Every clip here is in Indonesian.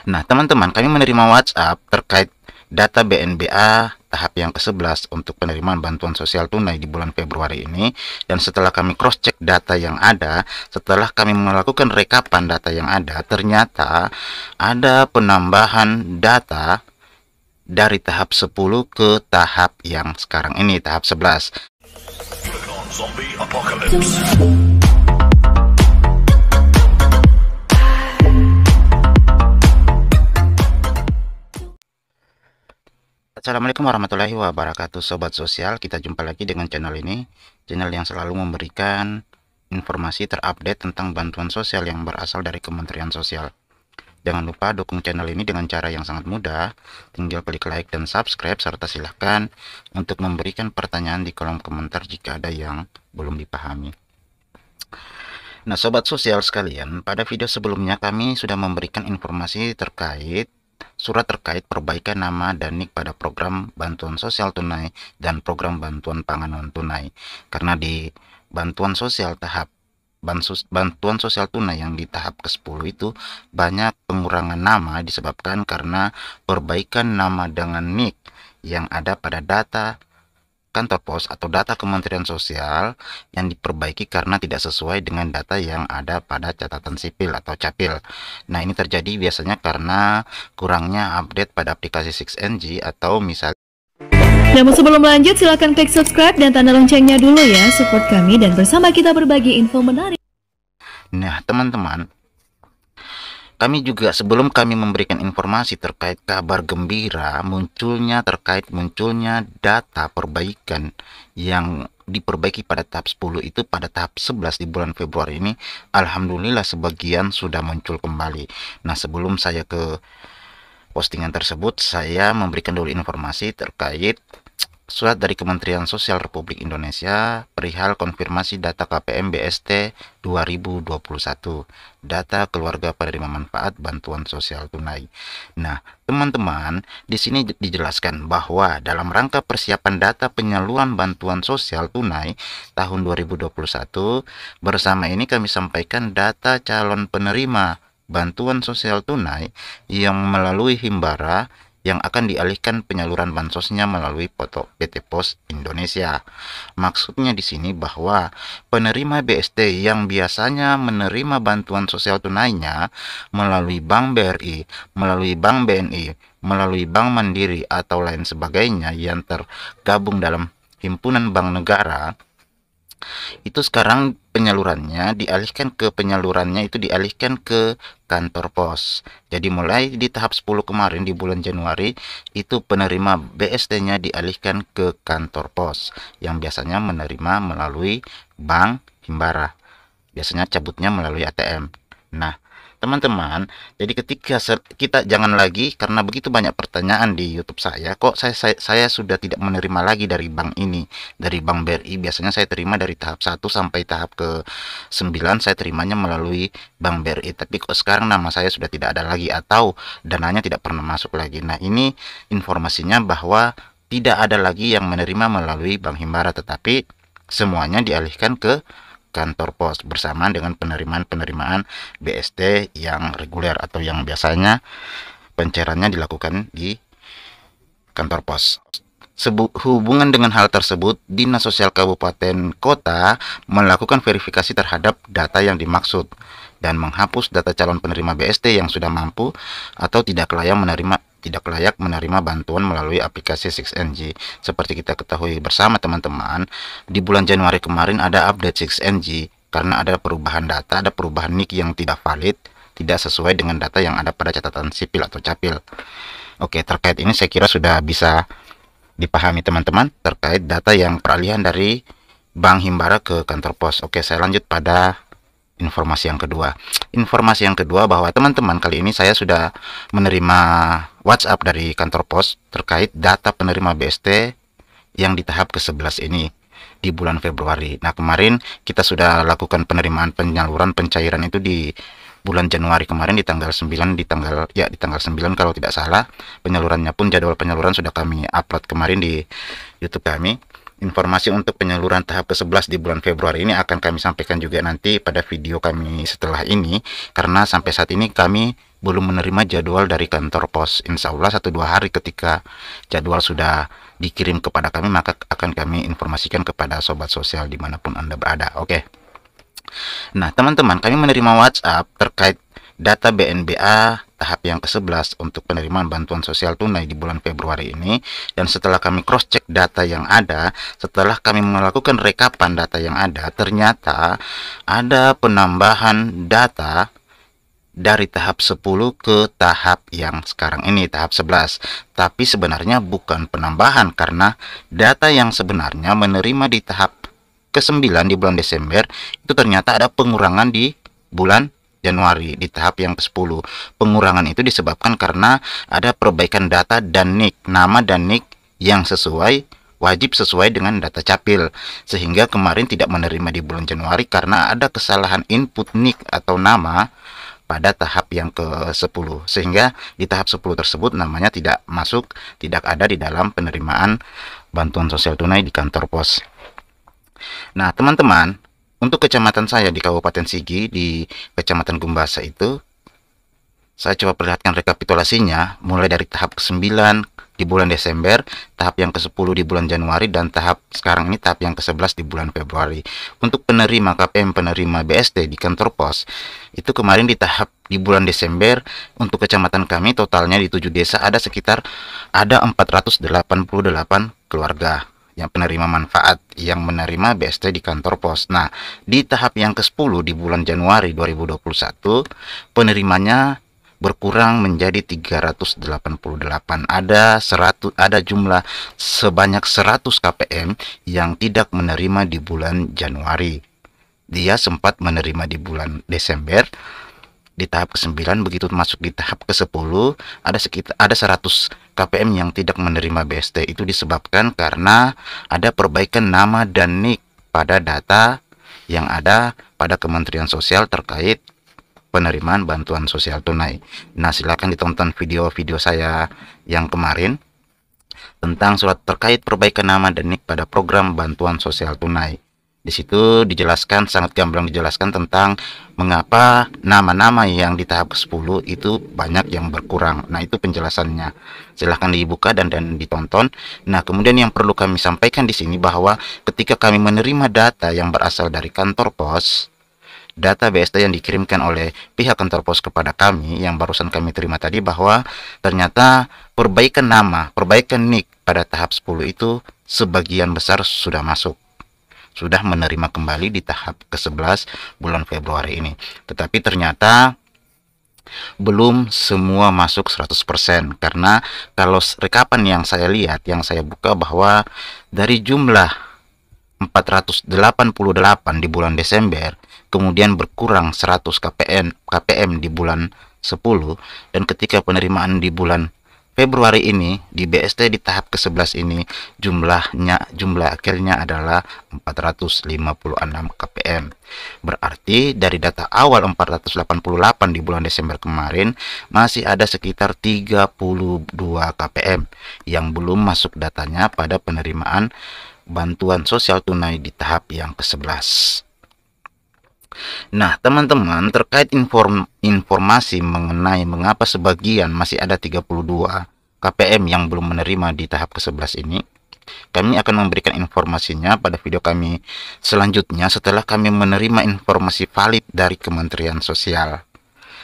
Nah, teman-teman, kami menerima WhatsApp terkait data BNBA tahap yang ke-11 untuk penerimaan bantuan sosial tunai di bulan Februari ini. Dan setelah kami cross-check data yang ada, setelah kami melakukan rekapan data yang ada, ternyata ada penambahan data dari tahap 10 ke tahap yang sekarang ini, tahap 11. Assalamualaikum warahmatullahi wabarakatuh, Sobat Sosial. Kita jumpa lagi dengan channel ini, channel yang selalu memberikan informasi terupdate tentang bantuan sosial yang berasal dari Kementerian Sosial. Jangan lupa dukung channel ini dengan cara yang sangat mudah, tinggal klik like dan subscribe, serta silahkan untuk memberikan pertanyaan di kolom komentar jika ada yang belum dipahami. Nah, Sobat Sosial sekalian, pada video sebelumnya kami sudah memberikan informasi terkait surat terkait perbaikan nama dan NIK pada program bantuan sosial tunai dan program bantuan pangan non tunai. Karena di bantuan sosial tunai yang di tahap ke-10 itu banyak pengurangan nama disebabkan karena perbaikan nama dengan NIK yang ada pada data kantor pos atau data Kementerian Sosial yang diperbaiki karena tidak sesuai dengan data yang ada pada catatan sipil atau capil. Nah, ini terjadi biasanya karena kurangnya update pada aplikasi 6NG atau misalnya. Namun sebelum lanjut, silahkan klik subscribe dan tanda loncengnya dulu ya, support kami dan bersama kita berbagi info menarik. Nah, teman-teman, kami juga sebelum kami memberikan informasi terkait kabar gembira terkait munculnya data perbaikan yang diperbaiki pada tahap 10 itu pada tahap 11 di bulan Februari ini, alhamdulillah sebagian sudah muncul kembali. Nah, sebelum saya ke postingan tersebut, saya memberikan dulu informasi terkait surat dari Kementerian Sosial Republik Indonesia perihal konfirmasi data KPM BST 2021, data keluarga penerima manfaat bantuan sosial tunai. Nah, teman-teman, di sini dijelaskan bahwa dalam rangka persiapan data penyaluran bantuan sosial tunai tahun 2021, bersama ini kami sampaikan data calon penerima bantuan sosial tunai yang melalui Himbara yang akan dialihkan penyaluran bansosnya melalui PT Pos Indonesia. Maksudnya di sini bahwa penerima BST yang biasanya menerima bantuan sosial tunainya melalui Bank BRI, melalui Bank BNI, melalui Bank Mandiri atau lain sebagainya yang tergabung dalam himpunan bank negara, itu sekarang penyalurannya dialihkan ke kantor pos. Jadi mulai di tahap 10 kemarin di bulan Januari itu penerima BST-nya dialihkan ke kantor pos yang biasanya menerima melalui bank Himbara. Biasanya cabutnya melalui ATM. Nah, teman-teman, jadi ketika kita jangan lagi, karena begitu banyak pertanyaan di YouTube saya, kok saya sudah tidak menerima lagi dari bank ini, dari Bank BRI. Biasanya saya terima dari tahap 1 sampai tahap ke-9 saya terimanya melalui Bank BRI, tapi kok sekarang nama saya sudah tidak ada lagi atau dananya tidak pernah masuk lagi. Nah, ini informasinya bahwa tidak ada lagi yang menerima melalui Bank Himbara, tetapi semuanya dialihkan ke kantor pos bersamaan dengan penerimaan BST yang reguler atau yang biasanya pencairannya dilakukan di kantor pos. Hubungan dengan hal tersebut, Dinas Sosial Kabupaten Kota melakukan verifikasi terhadap data yang dimaksud dan menghapus data calon penerima BST yang sudah mampu atau tidak layak menerima bantuan melalui aplikasi 6NG. Seperti kita ketahui bersama teman-teman, di bulan Januari kemarin ada update 6NG karena ada perubahan data, ada perubahan NIK yang tidak valid, tidak sesuai dengan data yang ada pada catatan sipil atau capil. Oke, terkait ini saya kira sudah bisa dipahami teman-teman terkait data yang peralihan dari Bank Himbara ke kantor pos. Oke, saya lanjut pada informasi yang kedua. Informasi yang kedua bahwa teman-teman, kali ini saya sudah menerima WhatsApp dari kantor pos terkait data penerima BST yang di tahap ke-11 ini di bulan Februari. Nah, kemarin kita sudah lakukan penerimaan penyaluran pencairan itu di bulan Januari kemarin di tanggal 9 di tanggal 9 kalau tidak salah. Penyalurannya pun jadwal penyaluran sudah kami upload kemarin di YouTube kami. Informasi untuk penyaluran tahap ke-11 di bulan Februari ini akan kami sampaikan juga nanti pada video kami setelah ini, karena sampai saat ini kami belum menerima jadwal dari kantor pos. Insya Allah 1-2 hari ketika jadwal sudah dikirim kepada kami, maka akan kami informasikan kepada sobat sosial dimanapun Anda berada. Oke. Nah, teman-teman, kami menerima WhatsApp terkait data BNBA tahap yang ke-11 untuk penerimaan bantuan sosial tunai di bulan Februari ini. Dan setelah kami cross-check data yang ada, setelah kami melakukan rekapan data yang ada, ternyata ada penambahan data dari tahap 10 ke tahap yang sekarang ini, tahap 11. Tapi sebenarnya bukan penambahan, karena data yang sebenarnya menerima di tahap ke-9 di bulan Desember itu ternyata ada pengurangan di bulan Januari di tahap yang ke-10. Pengurangan itu disebabkan karena ada perbaikan data dan NIK, nama dan NIK yang wajib sesuai dengan data capil, sehingga kemarin tidak menerima di bulan Januari karena ada kesalahan input NIK atau nama pada tahap yang ke-10, sehingga di tahap 10 tersebut namanya tidak masuk, tidak ada di dalam penerimaan bantuan sosial tunai di kantor pos. Nah, teman-teman, untuk kecamatan saya di Kabupaten Sigi, di Kecamatan Gumbasa itu, saya coba perlihatkan rekapitulasinya mulai dari tahap ke-9 di bulan Desember, tahap yang ke-10 di bulan Januari, dan tahap sekarang ini tahap yang ke-11 di bulan Februari. Untuk penerima KPM, penerima BST di kantor pos, itu kemarin di bulan Desember, untuk kecamatan kami totalnya di 7 desa ada 488 keluarga yang penerima manfaat yang menerima BST di kantor pos. Nah, di tahap yang ke-10 di bulan Januari 2021, penerimanya berkurang menjadi 388. Ada jumlah sebanyak 100 KPM yang tidak menerima di bulan Januari. Dia sempat menerima di bulan Desember di tahap ke-9, begitu masuk di tahap ke-10 ada 100 KPM yang tidak menerima BST. Itu disebabkan karena ada perbaikan nama dan NIK pada data yang ada pada Kementerian Sosial terkait penerimaan bantuan sosial tunai. Nah, silakan ditonton video-video saya yang kemarin tentang surat terkait perbaikan nama dan NIK pada program bantuan sosial tunai. Di situ dijelaskan, sangat gamblang dijelaskan tentang mengapa nama-nama yang di tahap ke-10 itu banyak yang berkurang. Nah, itu penjelasannya. Silahkan dibuka dan ditonton. Nah, kemudian yang perlu kami sampaikan di sini bahwa ketika kami menerima data yang berasal dari kantor pos, data BST yang dikirimkan oleh pihak kantor pos kepada kami yang barusan kami terima tadi, bahwa ternyata perbaikan nama, perbaikan NIK pada tahap 10 itu sebagian besar sudah masuk, sudah menerima kembali di tahap ke-11 bulan Februari ini. Tetapi ternyata belum semua masuk 100%, karena kalau rekapan yang saya lihat, yang saya buka, bahwa dari jumlah 488 di bulan Desember, kemudian berkurang 100 KPM di bulan 10, dan ketika penerimaan di bulan Februari ini di BST di tahap ke-11 ini jumlah akhirnya adalah 456 KPM. Berarti dari data awal 488 di bulan Desember kemarin masih ada sekitar 32 KPM yang belum masuk datanya pada penerimaan bantuan sosial tunai di tahap yang ke-11. Nah, teman-teman, terkait informasi mengenai mengapa sebagian masih ada 32 KPM yang belum menerima di tahap ke-11 ini, kami akan memberikan informasinya pada video kami selanjutnya setelah kami menerima informasi valid dari Kementerian Sosial.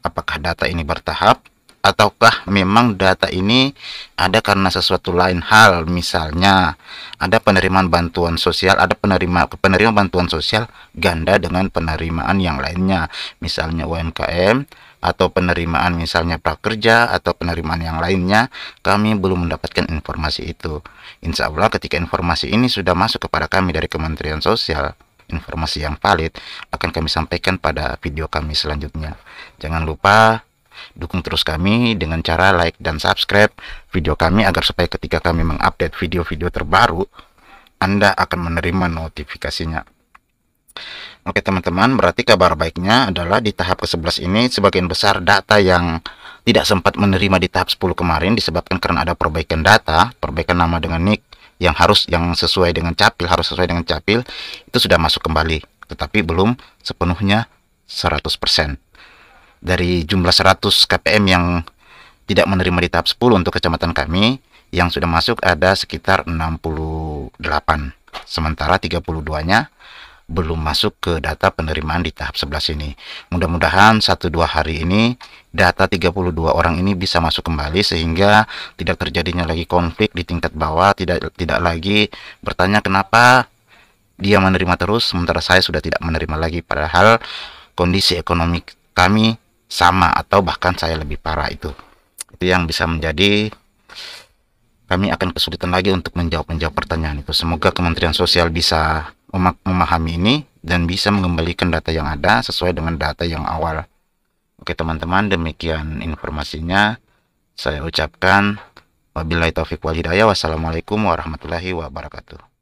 Apakah data ini bertahap, ataukah memang data ini ada karena sesuatu lain hal, misalnya ada penerimaan bantuan sosial, ada penerima bantuan sosial ganda dengan penerimaan yang lainnya, misalnya UMKM, atau penerimaan misalnya prakerja, atau penerimaan yang lainnya. Kami belum mendapatkan informasi itu. Insya Allah ketika informasi ini sudah masuk kepada kami dari Kementerian Sosial, informasi yang valid, akan kami sampaikan pada video kami selanjutnya. Jangan lupa dukung terus kami dengan cara like dan subscribe video kami, agar supaya ketika kami mengupdate video-video terbaru, Anda akan menerima notifikasinya. Oke teman-teman, berarti kabar baiknya adalah di tahap ke-11 ini sebagian besar data yang tidak sempat menerima di tahap 10 kemarin disebabkan karena ada perbaikan data, perbaikan nama dengan NIK yang sesuai dengan capil, harus sesuai dengan capil, itu sudah masuk kembali, tetapi belum sepenuhnya 100%. Dari jumlah 100 KPM yang tidak menerima di tahap 10 untuk kecamatan kami, yang sudah masuk ada sekitar 68. Sementara 32-nya belum masuk ke data penerimaan di tahap 11 ini. Mudah-mudahan 1-2 hari ini data 32 orang ini bisa masuk kembali sehingga tidak terjadinya lagi konflik di tingkat bawah, tidak lagi bertanya kenapa dia menerima terus sementara saya sudah tidak menerima lagi, padahal kondisi ekonomi kami sama atau bahkan saya lebih parah. Itu yang bisa menjadi kami akan kesulitan lagi untuk menjawab pertanyaan itu. Semoga Kementerian Sosial bisa memahami ini dan bisa mengembalikan data yang ada sesuai dengan data yang awal. Oke teman-teman, demikian informasinya. Saya ucapkan wabillahi taufiq wal hidayah. Wassalamualaikum warahmatullahi wabarakatuh.